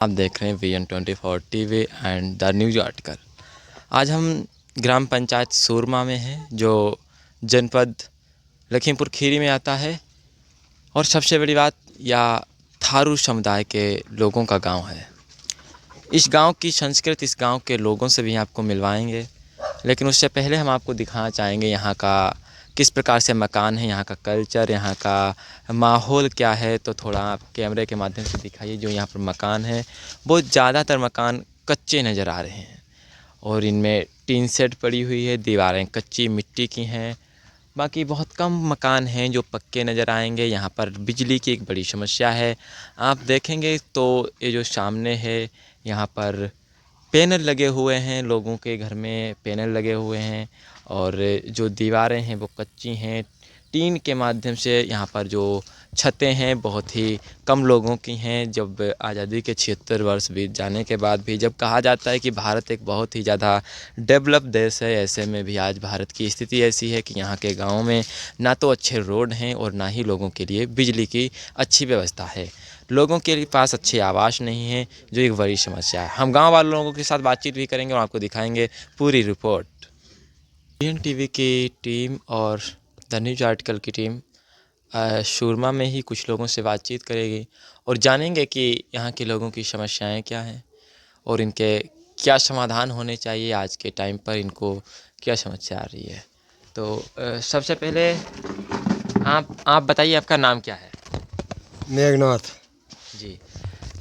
आप देख रहे हैं VN24 TV and the news article. आज हम ग्राम पंचायत सूरमा में हैं, जो जनपद लखीमपुर खीरी में आता है। और सबसे बड़ी बात, यह थारू समुदाय के लोगों का गांव है। इस गांव की संस्कृति, इस गांव के लोगों से भी आपको मिलवाएंगे, लेकिन उससे पहले हम आपको दिखाना चाहेंगे यहाँ का किस प्रकार से मकान है, यहाँ का कल्चर, यहाँ का माहौल क्या है। तो थोड़ा आप कैमरे के माध्यम से दिखाइए। जो यहाँ पर मकान है, बहुत ज़्यादातर मकान कच्चे नज़र आ रहे हैं और इनमें टीन शेड पड़ी हुई है, दीवारें कच्ची मिट्टी की हैं। बाकी बहुत कम मकान हैं जो पक्के नज़र आएंगे। यहाँ पर बिजली की एक बड़ी समस्या है। आप देखेंगे तो ये जो सामने है, यहाँ पर पैनल लगे हुए हैं, लोगों के घर में पैनल लगे हुए हैं और जो दीवारें हैं वो कच्ची हैं। टीन के माध्यम से यहाँ पर जो छतें हैं बहुत ही कम लोगों की हैं। जब आज़ादी के 76 वर्ष बीत जाने के बाद भी जब कहा जाता है कि भारत एक बहुत ही ज़्यादा डेवलप देश है, ऐसे में भी आज भारत की स्थिति ऐसी है कि यहाँ के गाँव में ना तो अच्छे रोड हैं और ना ही लोगों के लिए बिजली की अच्छी व्यवस्था है। लोगों के पास अच्छे आवास नहीं है, जो एक बड़ी समस्या है। हम गांव वाले लोगों के साथ बातचीत भी करेंगे और आपको दिखाएंगे पूरी रिपोर्ट। VN टीवी की टीम और द न्यूज आर्टिकल की टीम सूरमा में ही कुछ लोगों से बातचीत करेगी और जानेंगे कि यहाँ के लोगों की समस्याएं क्या हैं और इनके क्या समाधान होने चाहिए। आज के टाइम पर इनको क्या समस्या आ रही है। तो सबसे पहले आप बताइए, आपका नाम क्या है? मेघनाथ। जी,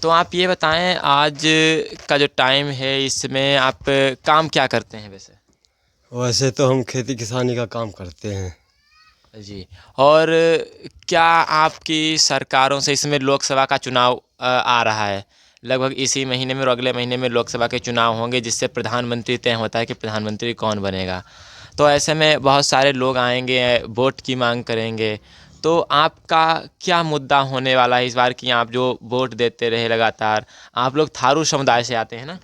तो आप ये बताएं, आज का जो टाइम है इसमें आप काम क्या करते हैं वैसे? वैसे तो हम खेती किसानी का काम करते हैं। जी, और क्या आपकी सरकारों से, इसमें लोकसभा का चुनाव आ रहा है, लगभग इसी महीने में और अगले महीने में लोकसभा के चुनाव होंगे, जिससे प्रधानमंत्री तय होता है कि प्रधानमंत्री कौन बनेगा। तो ऐसे में बहुत सारे लोग आएंगे, वोट की मांग करेंगे। तो आपका क्या मुद्दा होने वाला है इस बार कि आप जो वोट देते रहे लगातार? आप लोग थारू समुदाय से आते हैं ना?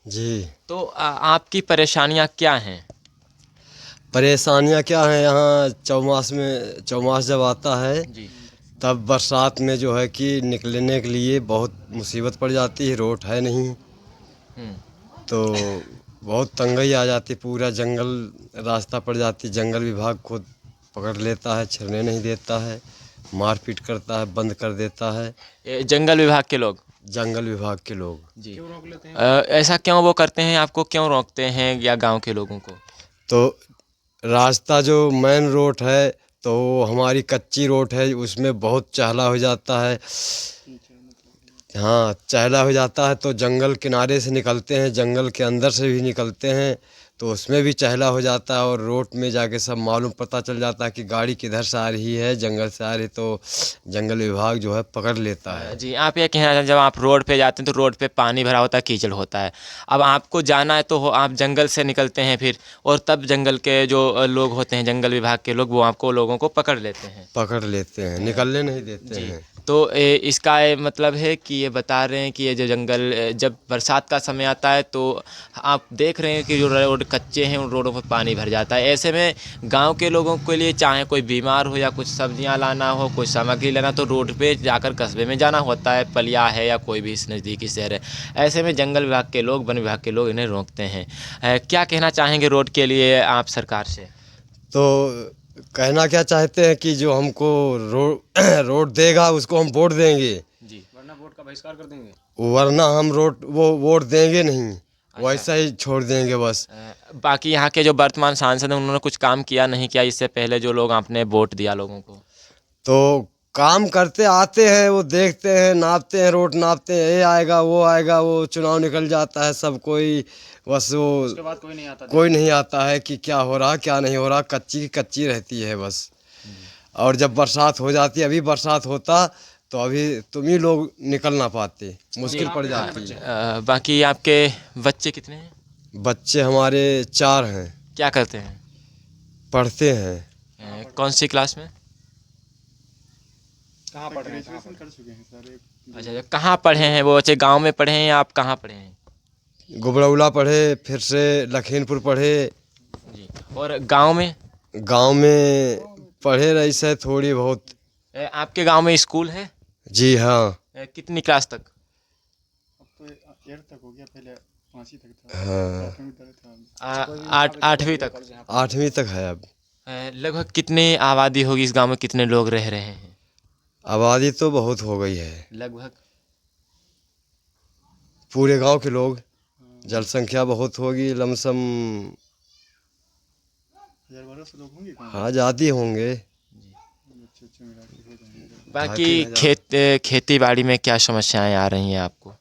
जी। तो आपकी परेशानियां क्या हैं? परेशानियाँ क्या हैं, यहाँ चौमास जब आता है जी। तब बरसात में जो है कि निकलने के लिए बहुत मुसीबत पड़ जाती है। रोड है नहीं हम्म। तो बहुत तंगी आ जाती, पूरा जंगल रास्ता पड़ जाती। जंगल विभाग खुद पकड़ लेता है, छिरने नहीं देता है, मारपीट करता है, बंद कर देता है। ये जंगल विभाग के लोग? जंगल विभाग के लोग जी। क्यों रोक लेते हैं? ऐसा क्यों वो करते हैं? आपको क्यों रोकते हैं या गांव के लोगों को? तो रास्ता जो मेन रोड है तो हमारी कच्ची रोड है, उसमें बहुत चहला हो जाता है। हाँ, चहला हो जाता है तो जंगल किनारे से निकलते हैं, जंगल के अंदर से भी निकलते हैं तो उसमें भी चहला हो जाता है और रोड में जाके सब मालूम पता चल जाता है कि गाड़ी किधर से आ रही है, जंगल से आ रही, तो जंगल विभाग जो है पकड़ लेता है। जी, आप ये कहना चाहते हैं, जब आप रोड पे जाते हैं तो रोड पे पानी भरा होता है, कीचड़ होता है। अब आपको जाना है तो आप जंगल से निकलते हैं फिर, और तब जंगल के जो लोग होते हैं, जंगल विभाग के लोग, वो आपको लोगों को पकड़ लेते हैं। पकड़ लेते हैं, निकलने नहीं देते जी, हैं। तो इसका ये मतलब है कि ये बता रहे हैं कि ये जो जंगल, जब बरसात का समय आता है तो आप देख रहे हैं कि जो रोड कच्चे हैं, उन रोडों पर पानी भर जाता है। ऐसे में गांव के लोगों के लिए, चाहे कोई बीमार हो या कुछ सब्जियां लाना हो, कोई सामग्री लाना, तो रोड पे जाकर कस्बे में जाना होता है, पलिया है या कोई भी नज़दीकी शहर है। ऐसे में जंगल विभाग के लोग, वन विभाग के लोग इन्हें रोकते हैं। क्या कहना चाहेंगे रोड के लिए आप सरकार से? तो कहना क्या चाहते हैं कि जो हमको रोड देगा उसको हम वोट देंगे, जी, वरना वोट का बहिष्कार कर देंगे। वरना हम वो वोट देंगे नहीं। वैसा ही छोड़ देंगे बस। बाकी यहाँ के जो वर्तमान सांसद हैं, उन्होंने कुछ काम किया नहीं किया इससे पहले, जो लोग आपने वोट दिया लोगों को? तो काम करते आते हैं, वो देखते हैं, नापते हैं, रोड नापते हैं, ये आएगा वो आएगा, वो चुनाव निकल जाता है, सब कोई बस वो, उसके बाद कोई नहीं आता है कि क्या हो रहा क्या नहीं हो रहा। कच्ची की कच्ची रहती है बस। और जब बरसात हो जाती है, अभी बरसात होता तो अभी तुम ही लोग निकल ना पाते, मुश्किल पड़ जाती है। बाकी आपके बच्चे कितने हैं? बच्चे हमारे 4 हैं, क्या करते हैं? पढ़ते हैं। कौन सी क्लास में? कहाँ पढ़ रहे हैं? ग्रेजुएशन कर चुके हैं सर। अच्छा, कहाँ पढ़े हैं वो बच्चे? गांव में पढ़े हैं या आप कहाँ पढ़े हैं? गुबरौला पढ़े, फिर से लखीमपुर पढ़े। जी, और गांव में? गांव में पढ़े रही से थोड़ी बहुत। आपके गांव में स्कूल है? जी हाँ। कितनी क्लास तक? तो 8 तक हो गया, पहले 5 तक था। हाँ 8वीं तक था। 8वीं तक। 8वीं तक है अब। लगभग कितनी आबादी होगी इस गांव में, कितने लोग रह रहे हैं आबादी तो बहुत हो गई है, लगभग? पूरे गांव के लोग, जनसंख्या बहुत होगी, लमसम 1000-1200 लोग होंगे कहाँ? हाँ ज़्यादा होंगे। अच्छे अच्छे मिला के हो जाएंगे। बाकी 2,000-3,000। खेती बाड़ी में क्या समस्याएं आ रही हैं आपको?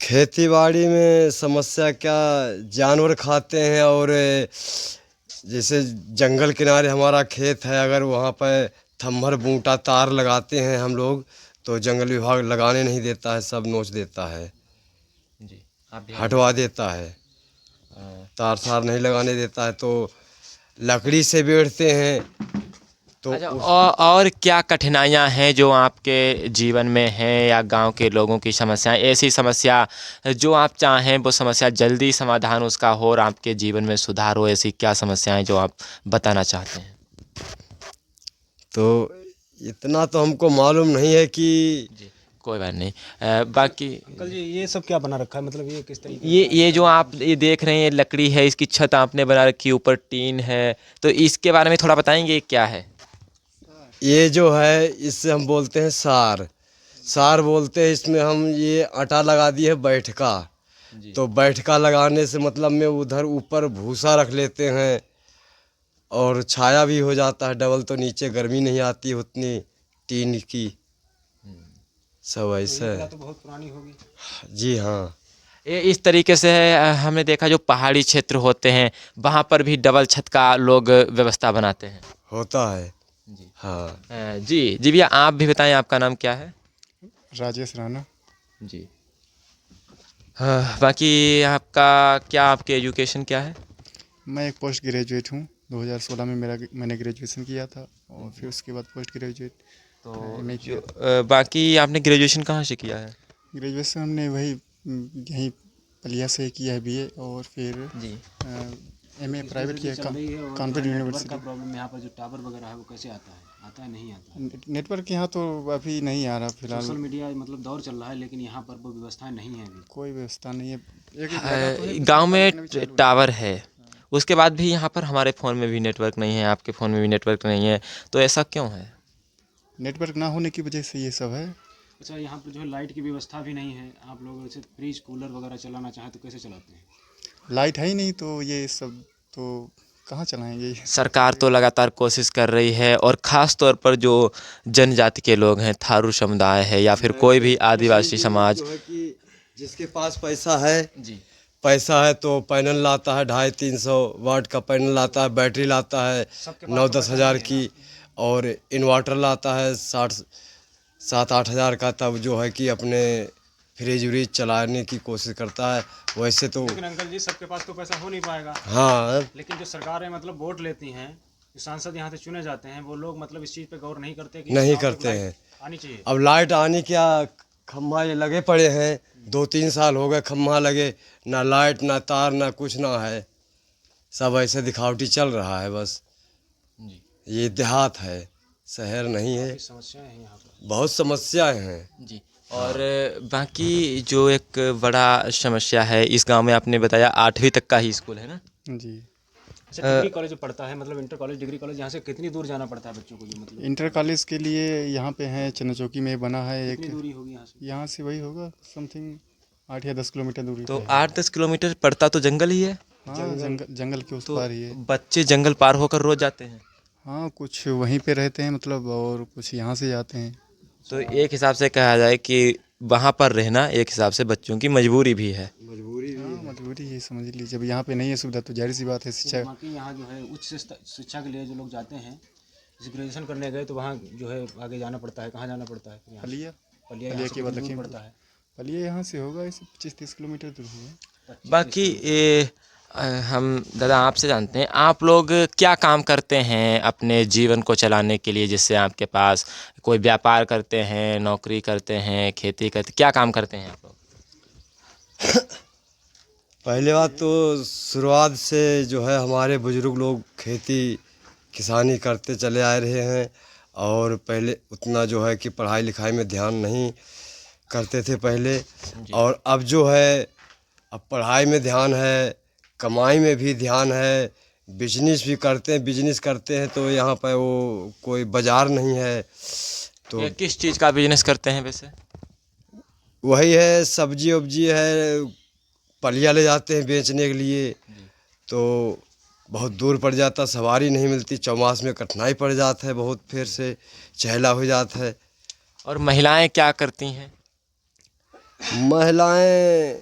खेती बाड़ी में समस्या क्या, जानवर खाते हैं, और जैसे जंगल किनारे हमारा खेत है, अगर वहाँ पर थम्भर बूटा तार लगाते हैं हम लोग, तो जंगल विभाग लगाने नहीं देता है, सब नोच देता है, जी, आप ध्यान हटवा देता है, तार सार नहीं लगाने देता है, तो लकड़ी से बैठते हैं। तो अच्छा, और क्या कठिनाइयाँ हैं जो आपके जीवन में हैं, या गांव के लोगों की समस्याएं, ऐसी समस्या जो आप चाहें वो समस्या जल्दी समाधान उसका हो और आपके जीवन में सुधार हो, ऐसी क्या समस्याएं जो आप बताना चाहते हैं? तो इतना तो हमको मालूम नहीं है कि जी, कोई बात नहीं। बाकी अंकल जी ये सब क्या बना रखा है, मतलब ये किस तरीके ये जो आप ये देख रहे हैं, ये लकड़ी है, इसकी छत आपने बना रखी है, ऊपर टीन है, तो इसके बारे में थोड़ा बताएंगे ये क्या है? ये जो है इससे हम बोलते हैं सार, सार बोलते हैं। इसमें हम ये आटा लगा दिए है बैठका, जी। तो बैठका लगाने से मतलब में उधर ऊपर भूसा रख लेते हैं, और छाया भी हो जाता है डबल, तो नीचे गर्मी नहीं आती उतनी टीन की, सब ऐसा है। तो बहुत पुरानी होगी। जी हाँ। ये इस तरीके से है, हमने देखा जो पहाड़ी क्षेत्र होते हैं वहाँ पर भी डबल छत का लोग व्यवस्था बनाते हैं। होता है। जी। हाँ। जी जी भैया, आप भी बताएं, आपका नाम क्या है? राजेश राणा। जी। हाँ, बाकी आपका क्या, आपके एजुकेशन क्या है? मैं एक पोस्ट ग्रेजुएट हूँ। 2016 में मैंने ग्रेजुएशन किया था, और फिर उसके बाद पोस्ट ग्रेजुएट तो एमए किया। बाकी आपने ग्रेजुएशन कहाँ से किया है? ग्रेजुएशन हमने वही यहीं पलिया से किया है, बीए, और फिर जी। एमए प्राइवेट किया कानपुर का यूनिवर्सिटी। प्रॉब्लम यहाँ पर जो टावर वगैरह है वो कैसे आता है नहीं आता? नेटवर्क यहाँ तो अभी नहीं आ रहा फिलहाल। सोशल मीडिया मतलब दौर चल रहा है, लेकिन यहाँ पर वो व्यवस्थाएं नहीं है अभी। कोई व्यवस्था नहीं है। एक लगा तो है, गांव में लेकिन अभी चालू नहीं। टावर है, उसके बाद भी यहाँ पर हमारे फ़ोन में भी नेटवर्क नहीं है, आपके फ़ोन में भी नेटवर्क नहीं है, तो ऐसा क्यों है? नेटवर्क ना होने की वजह से ये सब है। अच्छा, यहाँ पर जो है लाइट की व्यवस्था भी नहीं है। आप लोग ऐसे फ्रिज कूलर वगैरह चलाना चाहें तो कैसे चलाते हैं? लाइट है ही नहीं, तो ये सब तो कहाँ चलाएंगे। सरकार तो लगातार कोशिश कर रही है, और ख़ास तौर पर जो जनजाति के लोग हैं, थारू समुदाय है या फिर कोई भी आदिवासी समाज। जो है कि जिसके पास पैसा है, जी। पैसा है तो पैनल लाता है, 250-300 वाट का पैनल लाता है, बैटरी लाता है 9-10 हज़ार की, और इन्वर्टर लाता है 60-7-8 हज़ार का, तब जो है कि अपने फ्रिज व्रिज चलाने की कोशिश करता है। वैसे तो लेकिन अंकल जी सबके पास तो पैसा हो नहीं पाएगा। हाँ, लेकिन जो सरकारें मतलब वोट लेती हैं, जो सांसद यहाँ से चुने जाते हैं, वो लोग मतलब इस चीज़ पे गौर नहीं करते कि नहीं गाँव तक करते लाइट हैं। आनी चाहिए। अब लाइट आने क्या, खम्भा ये लगे पड़े हैं, 2-3 साल हो गए खम्भा लगे, ना लाइट ना तार ना कुछ ना है, सब ऐसे दिखावटी चल रहा है बस। जी। ये देहात है, शहर नहीं है, काफ़ी समस्याएं हैं यहाँ पर। बहुत समस्याएं हैं। जी। और बाकी जो एक बड़ा समस्या है इस गांव में, आपने बताया 8वीं तक का ही स्कूल है ना? जी। अच्छा, डिग्री कॉलेज जो पढ़ता है, मतलब इंटर कॉलेज डिग्री कॉलेज, यहाँ से कितनी दूर जाना पड़ता है बच्चों को? जो मतलब इंटर कॉलेज के लिए यहाँ पे है, चन्नाचौकी में बना है एक। कितनी दूरी होगी यहाँ से? यहाँ से वही होगा समथिंग 8 या 10 किलोमीटर दूरी तो पे है। 8-10 किलोमीटर पड़ता तो जंगल ही है। हाँ, जंगल के उस तो पार ही है। बच्चे जंगल पार होकर रोज जाते हैं। हाँ, कुछ वहीं पे रहते हैं मतलब, और कुछ यहाँ से जाते हैं। तो एक हिसाब से कहा जाए कि वहाँ पर रहना एक हिसाब से बच्चों की मजबूरी भी है। हाँ, मजबूरी है, समझ लीजिए। जब यहाँ पे नहीं है सुविधा तो जाहिर सी बात है शिक्षा। बाकी यहाँ जो है उच्च शिक्षा के लिए जो लोग जाते हैं, जैसे ग्रेजुएशन करने गए तो वहाँ जो है आगे जाना पड़ता है। कहाँ जाना पड़ता है? यहाँ से? पलिया पलिया पलिया यहाँ से के बाद कितनी दूर लखीमपुर पड़ता है? पलिया यहाँ से होगा ऐसे 25-30 किलोमीटर दूर होगा। बाकी हम दादा आपसे जानते हैं, आप लोग क्या काम करते हैं अपने जीवन को चलाने के लिए, जिससे आपके पास कोई व्यापार करते हैं, नौकरी करते हैं, खेती करते, क्या काम करते हैं आप लोग? पहले बात तो शुरुआत से जो है हमारे बुजुर्ग लोग खेती किसानी करते चले आ रहे हैं, और पहले उतना जो है कि पढ़ाई लिखाई में ध्यान नहीं करते थे पहले। और अब जो है, अब पढ़ाई में ध्यान है, कमाई में भी ध्यान है, बिजनेस भी करते हैं। बिजनेस करते हैं तो यहाँ पर वो कोई बाज़ार नहीं है, तो ये किस चीज़ का बिजनेस करते हैं वैसे? वही है, सब्जी वब्जी है, पलिया ले जाते हैं बेचने के लिए। तो बहुत दूर पड़ जाता, सवारी नहीं मिलती, चौमास में कठिनाई पड़ जाता है बहुत, फिर से चहला हो जाता है। और महिलाएं क्या करती हैं? महिलाएं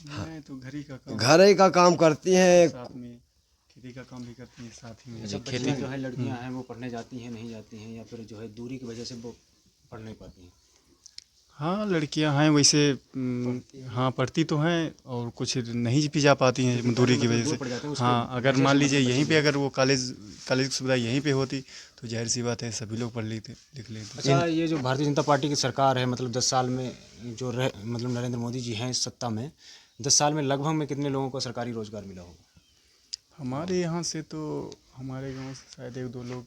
मैं तो घर ही का काम करती हैं। साथ में खेती का काम भी करती हैं साथ ही में। अच्छा, बच्चियाँ जो है लड़कियाँ हैं वो पढ़ने जाती हैं, नहीं जाती हैं, या फिर जो है दूरी की वजह से वो पढ़ नहीं पाती हैं? हाँ, लड़कियां हैं वैसे, हाँ पढ़ती तो हैं और कुछ नहीं भी जा पाती हैं दूरी की वजह दूर पड़ जाते हैं से। उसके हाँ, अगर वजह मान से लीजिए मतलब यहीं बच्चे पे अगर वो कॉलेज की सुविधा यहीं पे होती तो जाहिर सी बात है सभी लोग पढ़ लेते लिख लेते। अच्छा, ये जो भारतीय जनता पार्टी की सरकार है, मतलब 10 साल में जो मतलब नरेंद्र मोदी जी हैं इस सत्ता में, 10 साल में लगभग में कितने लोगों को सरकारी रोजगार मिला होगा? हमारे यहाँ से तो हमारे गांव से शायद 1-2 लोग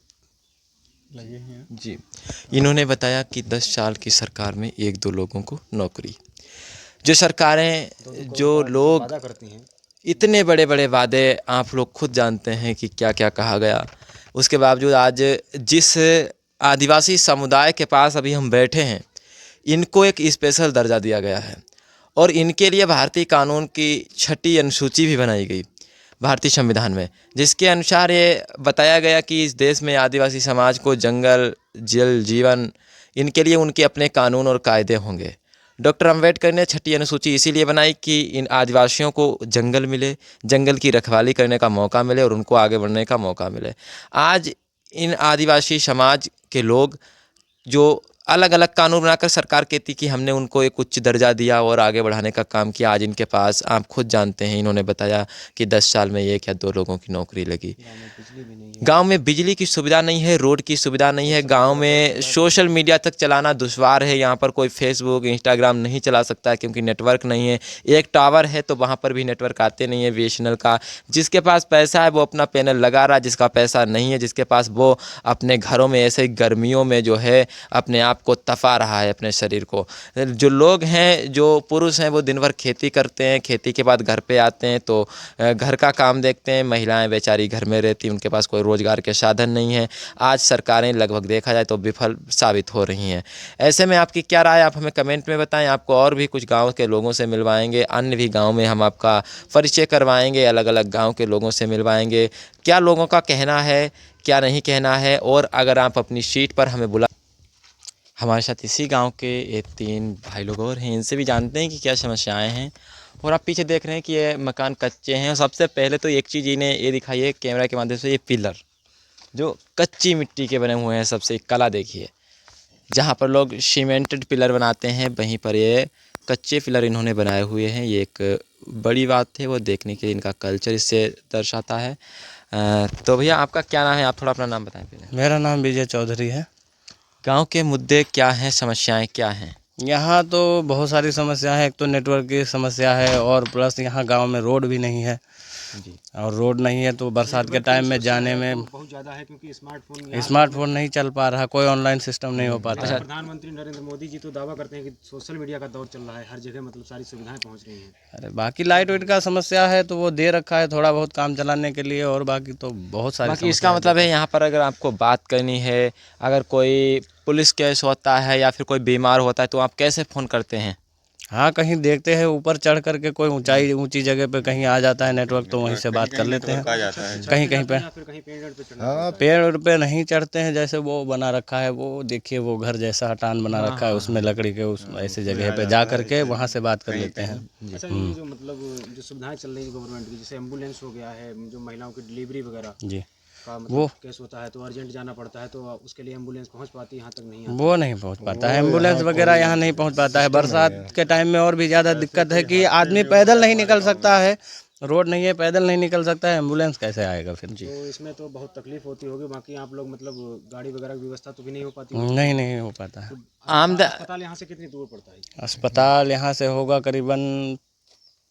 लगे हैं। जी, इन्होंने बताया कि 10 साल की सरकार में 1-2 लोगों को नौकरी। जो सरकारें, जो लोग वादा करती हैं। इतने बड़े-बड़े वादे, आप लोग खुद जानते हैं कि क्या-क्या कहा गया। उसके बावजूद आज जिस आदिवासी समुदाय के पास अभी हम बैठे हैं, इनको एक स्पेशल दर्जा दिया गया है और इनके लिए भारतीय कानून की 6ठी अनुसूची भी बनाई गई भारतीय संविधान में, जिसके अनुसार ये बताया गया कि इस देश में आदिवासी समाज को जंगल, जल, जीवन, इनके लिए उनके अपने कानून और कायदे होंगे। डॉक्टर अंबेडकर ने 6ठी अनुसूची इसीलिए बनाई कि इन आदिवासियों को जंगल मिले, जंगल की रखवाली करने का मौका मिले और उनको आगे बढ़ने का मौका मिले। आज इन आदिवासी समाज के लोग जो अलग अलग कानून बनाकर सरकार कहती कि हमने उनको एक उच्च दर्जा दिया और आगे बढ़ाने का काम किया, आज इनके पास, आप खुद जानते हैं, इन्होंने बताया कि 10 साल में 1 या 2 लोगों की नौकरी लगी। गांव में बिजली की सुविधा नहीं है, रोड की सुविधा नहीं है, गांव में सोशल मीडिया तक चलाना दुश्वार है। यहाँ पर कोई फेसबुक, इंस्टाग्राम नहीं चला सकता है क्योंकि नेटवर्क नहीं है। एक टावर है तो वहाँ पर भी नेटवर्क आते नहीं है बीएसएनएल का। जिसके पास पैसा है वो अपना पैनल लगा रहा है, जिसका पैसा नहीं है, जिसके पास, वो अपने घरों में ऐसे गर्मियों में जो है अपने आप को तपा रहा है, अपने शरीर को। जो लोग हैं, जो पुरुष हैं, वो दिन भर खेती करते हैं, खेती के बाद घर पे आते हैं तो घर का काम देखते हैं। महिलाएं बेचारी घर में रहती, उनके पास कोई रोजगार के साधन नहीं है। आज सरकारें लगभग देखा जाए तो विफल साबित हो रही हैं। ऐसे में आपकी क्या राय, आप हमें कमेंट में बताएं। आपको और भी कुछ गाँव के लोगों से मिलवाएंगे, अन्य भी गाँव में हम आपका परिचय करवाएंगे, अलग अलग गाँव के लोगों से मिलवाएंगे, क्या लोगों का कहना है, क्या नहीं कहना है। और अगर आप अपनी सीट पर हमें बुला, हमारे साथ इसी गांव के ये 3 भाई लोग और हैं, इनसे भी जानते हैं कि क्या समस्याएं हैं। और आप पीछे देख रहे हैं कि ये मकान कच्चे हैं। सबसे पहले तो एक चीज़ इन्हें ये दिखाई है कैमरा के माध्यम से, ये पिलर जो कच्ची मिट्टी के बने हुए हैं, सबसे कला देखिए। जहाँ पर लोग सीमेंटेड पिलर बनाते हैं, वहीं पर ये कच्चे पिलर इन्होंने बनाए हुए हैं। ये एक बड़ी बात है, वो देखने के लिए इनका कल्चर इससे दर्शाता है। तो भैया आपका क्या नाम है, आप थोड़ा अपना नाम बताएं पहले। मेरा नाम विजय चौधरी है। गांव के मुद्दे क्या हैं, समस्याएं क्या हैं? यहाँ तो बहुत सारी समस्या है। एक तो नेटवर्क की समस्या है और प्लस यहाँ गांव में रोड भी नहीं है जी। और रोड नहीं है तो बरसात के टाइम में जाने में बहुत ज़्यादा है क्योंकि स्मार्टफोन स्मार्टफोन नहीं चल पा रहा, कोई ऑनलाइन सिस्टम नहीं हो पाता है। प्रधानमंत्री नरेंद्र मोदी जी तो दावा करते हैं कि सोशल मीडिया का दौर चल रहा है, हर जगह मतलब सारी सुविधाएं पहुंच रही हैं। अरे बाकी लाइट वाइट का समस्या है तो वो दे रखा है थोड़ा बहुत काम चलाने के लिए, और बाकी तो बहुत सारी बाकी इसका मतलब है यहाँ पर अगर आपको बात करनी है, अगर कोई पुलिस केस होता है या फिर कोई बीमार होता है तो आप कैसे फ़ोन करते हैं? हाँ, कहीं देखते हैं ऊपर चढ़ करके कोई ऊंची जगह पे कहीं आ जाता है नेटवर्क तो वहीं से बात कर लेते हैं। कहीं कहीं पे, या फिर कहीं पेड़ पे चढ़ना हाँ, पेड़ पे नहीं चढ़ते हैं। जैसे वो बना रखा है, वो देखिए वो घर जैसा हटान बना रखा है, उसमें लकड़ी के उस ऐसी जगह पे जा करके वहाँ से बात कर लेते हैं। अच्छा, ये जो मतलब जो सुविधाएं चल रही है गवर्नमेंट की, जैसे एम्बुलेंस हो गया है, जो महिलाओं की डिलीवरी वगैरह जी, का मतलब केस होता है तो अर्जेंट जाना पड़ता है, तो उसके लिए एम्बुलेंस पहुंच पाती है, यहाँ तक नहीं आती। वो नहीं पहुंच पाता है, एम्बुलेंस वगैरह यहाँ नहीं पहुंच पाता है। बरसात के टाइम में और भी ज़्यादा दिक्कत है कि आदमी पैदल नहीं निकल सकता है, रोड नहीं है, पैदल नहीं निकल सकता है, एम्बुलेंस कैसे आएगा फिर? जी, तो इसमें तो बहुत तकलीफ होती होगी। बाकी आप लोग मतलब गाड़ी वगैरह की व्यवस्था तो भी नहीं हो पाती? नहीं हो पाता है। आमद अस्पताल यहाँ से कितनी दूर पड़ता है? अस्पताल यहाँ से होगा करीबन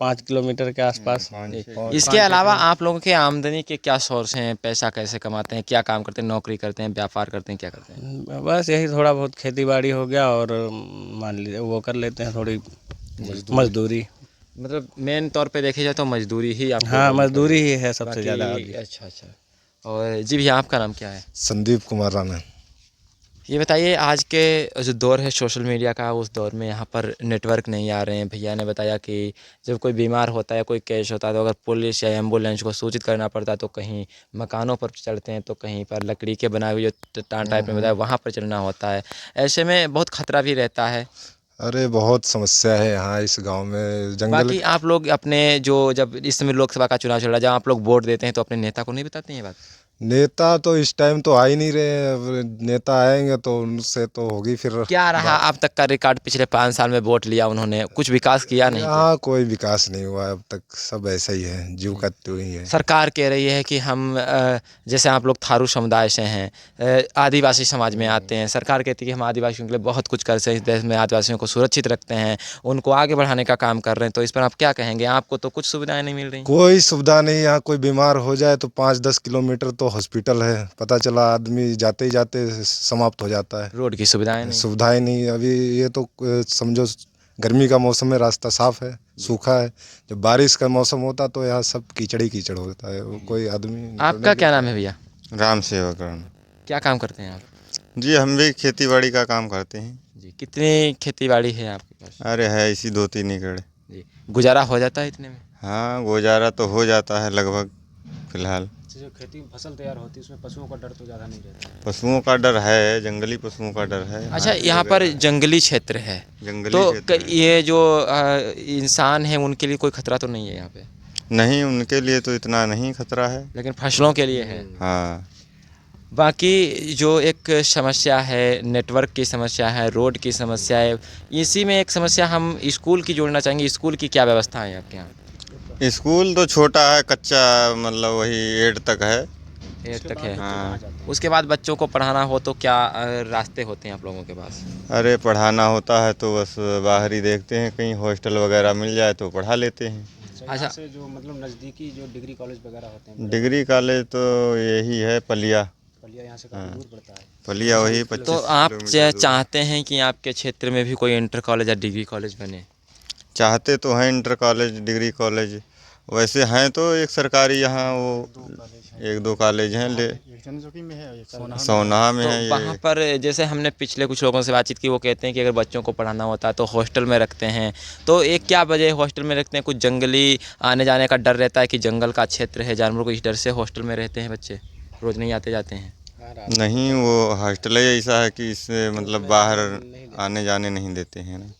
5 किलोमीटर के आसपास। इसके अलावा आप लोगों के आमदनी के क्या सोर्स हैं, पैसा कैसे कमाते हैं, क्या काम करते हैं, नौकरी करते हैं, व्यापार करते हैं, क्या करते हैं? बस यही थोड़ा बहुत खेती बाड़ी हो गया और मान लीजिए वो कर लेते हैं थोड़ी मजदूरी। मतलब मेन तौर पे देखी जाए तो मजदूरी ही आप हाँ, मजदूरी ही है सबसे ज़्यादा। अच्छा अच्छा। और जी भैया, आपका नाम क्या है? संदीप कुमार राणा। ये बताइए, आज के जो दौर है सोशल मीडिया का, उस दौर में यहाँ पर नेटवर्क नहीं आ रहे हैं। भैया ने बताया कि जब कोई बीमार होता है, कोई केस होता है, तो अगर पुलिस या एम्बुलेंस को सूचित करना पड़ता है तो कहीं मकानों पर चढ़ते हैं, तो कहीं पर लकड़ी के बनाए हुए जो टाट टाइप में बताया वहाँ पर चढ़ना होता है। ऐसे में बहुत खतरा भी रहता है। अरे बहुत समस्या है यहाँ इस गांव में, जंगल। बाकी आप लोग अपने जो जब इस समय लोकसभा का चुनाव चल रहा है, जब आप लोग वोट देते हैं तो अपने नेता को नहीं बताते हैं ये बात? नेता तो इस टाइम तो आ ही नहीं रहे हैं। अब नेता आएंगे तो उनसे तो होगी फिर। क्या रहा अब तक का रिकॉर्ड? पिछले 5 साल में वोट लिया उन्होंने, कुछ विकास किया नहीं? यहाँ कोई विकास नहीं हुआ अब तक, सब ऐसा ही है, जीव का त्यों ही है। सरकार कह रही है कि हम जैसे आप लोग थारू समुदाय से हैं, आदिवासी समाज में आते हैं, सरकार कहती है कि हम आदिवासियों के लिए बहुत कुछ करते हैं, इस देश में आदिवासियों को सुरक्षित रखते हैं, उनको आगे बढ़ाने का काम कर रहे हैं। तो इस पर आप क्या कहेंगे? आपको तो कुछ सुविधाएं नहीं मिल रही। कोई सुविधा नहीं यहाँ, कोई बीमार हो जाए तो 5-10 किलोमीटर तो हॉस्पिटल है, पता चला आदमी जाते ही जाते समाप्त हो जाता है। रोड की सुविधाएं नहीं। सुविधाएं नहीं। अभी ये तो समझो गर्मी का मौसम में रास्ता साफ है, सूखा है। जब बारिश का मौसम होता तो यहाँ सब कीचड़ ही कीचड़ होता है, वो कोई आदमी। आपका क्या नाम है भैया? राम सेवकरण। क्या काम करते हैं आप? जी हम भी खेती बाड़ी का काम करते हैं। जी, कितनी खेती बाड़ी है आपके पास? अरे है इसी 2-3 एकड़। जी, गुजारा हो जाता है इतने में? हाँ गुजारा तो हो जाता है लगभग फिलहाल। जो खेती फसल तैयार होती है उसमें पशुओं का डर तो ज़्यादा नहीं रहता है। पशुओं का डर है, जंगली पशुओं का डर है। अच्छा, यहाँ पर जंगली क्षेत्र है, जंगली तो क्षेत्र है। ये जो इंसान है उनके लिए कोई खतरा तो नहीं है यहाँ पे? नहीं, उनके लिए तो इतना नहीं खतरा है। लेकिन फसलों के लिए है। हाँ। बाकी जो एक समस्या है, नेटवर्क की समस्या है, रोड की समस्या है, इसी में एक समस्या हम स्कूल की जोड़ना चाहेंगे। स्कूल की क्या व्यवस्था है आपके यहाँ? स्कूल तो छोटा है, कच्चा, मतलब वही 8 तक है। 8 तक है। हाँ। उसके बाद बच्चों को पढ़ाना हो तो क्या रास्ते होते हैं आप लोगों के पास? अरे पढ़ाना होता है तो बस बाहर ही देखते हैं, कहीं हॉस्टल वगैरह मिल जाए तो पढ़ा लेते हैं। अच्छा, से जो मतलब नज़दीकी जो डिग्री कॉलेज वगैरह होते हैं, डिग्री कॉलेज तो यही है, पलिया। पलिया यहाँ से काफ़ी दूर पड़ता है। पलिया वही 25 तो आप किलोमीटर दूर। चाहते हैं कि आपके क्षेत्र में भी कोई इंटर कॉलेज या डिग्री कॉलेज बने? चाहते तो हैं इंटर कॉलेज, डिग्री कॉलेज वैसे हैं तो एक सरकारी यहाँ वो 1-2 कॉलेज हैं, ले में है सोनाहा में तो है वहाँ ये। पर जैसे हमने पिछले कुछ लोगों से बातचीत की, वो कहते हैं कि अगर बच्चों को पढ़ाना होता है तो हॉस्टल में रखते हैं। तो एक क्या वजह हॉस्टल में रखते हैं? कुछ जंगली आने जाने का डर रहता है कि जंगल का क्षेत्र है, जानवरों को, इस डर से हॉस्टल में रहते हैं बच्चे, रोज़ नहीं आते जाते हैं? नहीं, वो हॉस्टल ही ऐसा है कि इससे मतलब बाहर आने जाने नहीं देते हैं ना।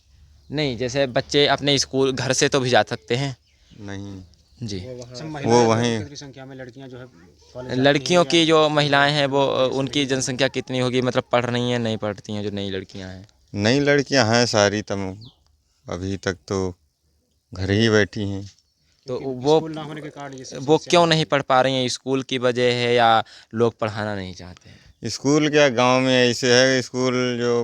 नहीं, जैसे बच्चे अपने स्कूल घर से तो भी जा सकते हैं। नहीं, जी, वो वहीं कितनी संख्या में लड़कियाँ जो है कॉलेज लड़कियों की जो महिलाएं हैं वो उनकी जनसंख्या कितनी होगी? मतलब पढ़ रही हैं, नहीं पढ़ती हैं जो नई लड़कियां हैं? नई लड़कियां हैं सारी, तम अभी तक तो घर ही बैठी हैं। तो स्कूल ना होने के कारण ये सब वो क्यों नहीं पढ़ पा रही हैं? स्कूल की वजह है या लोग पढ़ाना नहीं चाहते हैं? स्कूल क्या, गांव में ऐसे है स्कूल, जो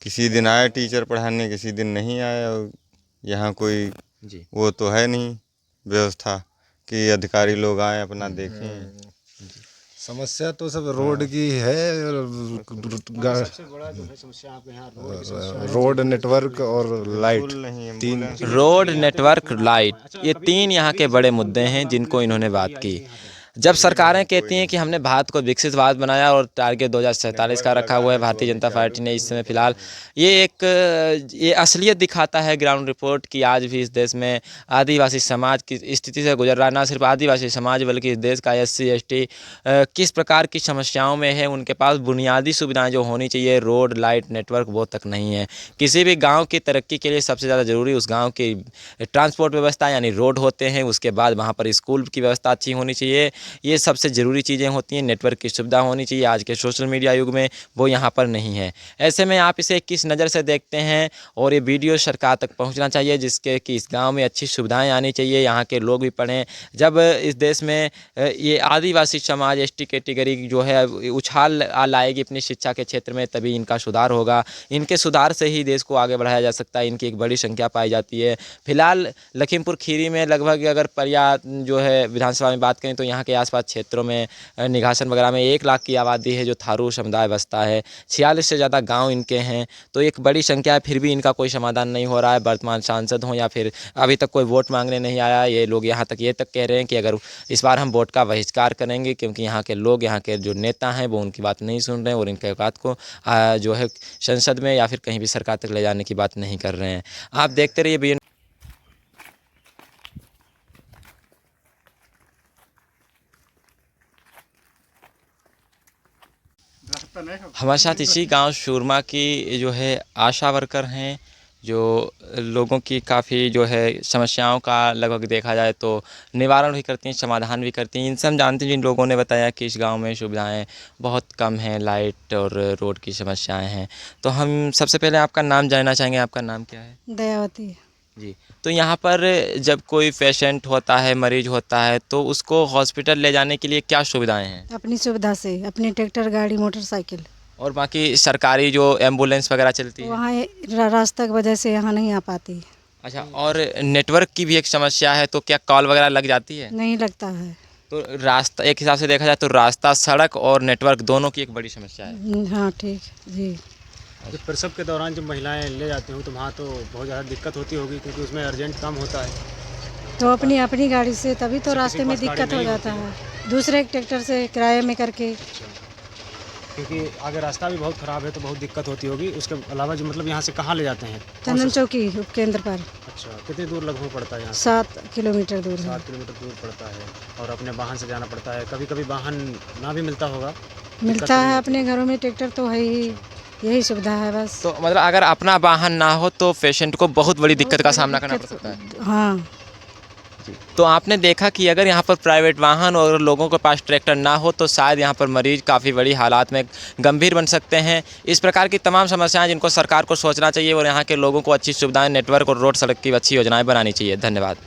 किसी दिन आए टीचर पढ़ाने, किसी दिन नहीं आए। और यहाँ कोई जी, वो तो है नहीं व्यवस्था कि अधिकारी लोग आए अपना देखें। समस्या तो सब रोड की है, सबसे बड़ा जो है समस्या आपके यहाँ रोड की समस्या है। रोड, नेटवर्क और लाइट। स्कूल नहीं, तीन। एम्बुलेंस। रोड, नेटवर्क, लाइट, ये 3 यहाँ के बड़े मुद्दे हैं जिनको इन्होंने बात की। जब सरकारें कहती हैं कि हमने भारत को विकसित भारत बनाया और टारगेट 2047 का रखा हुआ है भारतीय जनता पार्टी ने इस समय फ़िलहाल, ये असलियत दिखाता है ग्राउंड रिपोर्ट कि आज भी इस देश में आदिवासी समाज की स्थिति से गुजर रहा है। ना सिर्फ आदिवासी समाज बल्कि इस देश का SC ST किस प्रकार की समस्याओं में है। उनके पास बुनियादी सुविधाएं जो होनी चाहिए, रोड, लाइट, नेटवर्क, वो तक नहीं है। किसी भी गाँव की तरक्की के लिए सबसे ज़्यादा ज़रूरी उस गाँव की ट्रांसपोर्ट व्यवस्था यानी रोड होते हैं। उसके बाद वहाँ पर स्कूल की व्यवस्था अच्छी होनी चाहिए। ये सबसे ज़रूरी चीज़ें होती हैं। नेटवर्क की सुविधा होनी चाहिए, आज के सोशल मीडिया युग में वो यहाँ पर नहीं है। ऐसे में आप इसे किस नज़र से देखते हैं और ये वीडियो सरकार तक पहुँचना चाहिए, जिसके कि इस गाँव में अच्छी सुविधाएँ आनी चाहिए, यहाँ के लोग भी पढ़ें। जब इस देश में ये आदिवासी समाज एसटी कैटेगरी जो है उछाल लाएगी अपनी शिक्षा के क्षेत्र में, तभी इनका सुधार होगा। इनके सुधार से ही देश को आगे बढ़ाया जा सकता है। इनकी एक बड़ी संख्या पाई जाती है। फिलहाल लखीमपुर खीरी में लगभग अगर जो है विधानसभा में बात करें तो यहाँ के आसपास क्षेत्रों में निघासन वगैरह में 1 लाख की आबादी है जो थारू समुदाय बसता है। 46 से ज़्यादा गाँव इनके हैं, तो एक बड़ी संख्या है, फिर भी इनका कोई समाधान नहीं हो रहा है। वर्तमान सांसद हों या फिर अभी तक कोई वोट मांगने नहीं आया। ये लोग यहाँ तक ये तक कह रहे हैं कि अगर इस बार हम वोट का बहिष्कार करेंगे, क्योंकि यहाँ के लोग, यहाँ के जो नेता हैं वो उनकी बात नहीं सुन रहे हैं और इनके बात को जो है संसद में या फिर कहीं भी सरकार तक ले जाने की बात नहीं कर रहे हैं। आप देखते रहिए BN। हमारे साथ इसी गांव सूरमा की जो है आशा वर्कर हैं, जो लोगों की काफ़ी जो है समस्याओं का लगभग देखा जाए तो निवारण भी करती हैं, समाधान भी करती हैं। इनसे हम जानते हैं, जिन लोगों ने बताया कि इस गांव में सुविधाएं बहुत कम हैं, लाइट और रोड की समस्याएं हैं। तो हम सबसे पहले आपका नाम जानना चाहेंगे। आपका नाम क्या है? दयावती। जी। तो यहाँ पर जब कोई पेशेंट होता है, मरीज होता है, तो उसको हॉस्पिटल ले जाने के लिए क्या सुविधाएं हैं? अपनी सुविधा से, अपनी ट्रैक्टर, गाड़ी, मोटरसाइकिल। और बाकी सरकारी जो एम्बुलेंस वगैरह चलती है? वहाँ रास्ता की वजह से यहाँ नहीं आ पाती। अच्छा, और नेटवर्क की भी एक समस्या है, तो क्या कॉल वगैरह लग जाती है? नहीं लगता है। तो रास्ता, एक हिसाब से देखा जाए तो रास्ता, सड़क और नेटवर्क दोनों की एक बड़ी समस्या है। हाँ ठीक जी। जब प्रसव के दौरान जब महिलाएं ले जाती हूँ तो वहाँ तो बहुत ज़्यादा दिक्कत होती होगी, क्योंकि उसमें अर्जेंट काम होता है। तो अपनी गाड़ी से, तभी तो रास्ते में किसी के पास दिक्कत हो गाड़ी नहीं जाता है। दूसरे ट्रैक्टर से किराए में करके। क्योंकि आगे रास्ता भी बहुत ख़राब है तो बहुत दिक्कत होती होगी। उसके अलावा जो मतलब यहाँ से कहाँ ले जाते हैं? चंदन चौकी उपकेंद्र पर। अच्छा, कितनी दूर लगभग पड़ता है यहाँ से? 7 किलोमीटर दूर है। 7 किलोमीटर दूर पड़ता है और अपने वाहन से जाना पड़ता है। कभी कभी वाहन ना भी मिलता होगा? मिलता है, अपने घरों में ट्रैक्टर तो है ही, यही सुविधा है बस। तो मतलब अगर अपना वाहन ना हो तो पेशेंट को बहुत बड़ी दिक्कत का सामना करना पड़ सकता है। हाँ। तो आपने देखा कि अगर यहाँ पर प्राइवेट वाहन और लोगों के पास ट्रैक्टर ना हो तो शायद यहाँ पर मरीज काफ़ी बड़ी हालात में गंभीर बन सकते हैं। इस प्रकार की तमाम समस्याएं जिनको सरकार को सोचना चाहिए और यहाँ के लोगों को अच्छी सुविधाएं, नेटवर्क और रोड, सड़क की अच्छी योजनाएं बनानी चाहिए। धन्यवाद।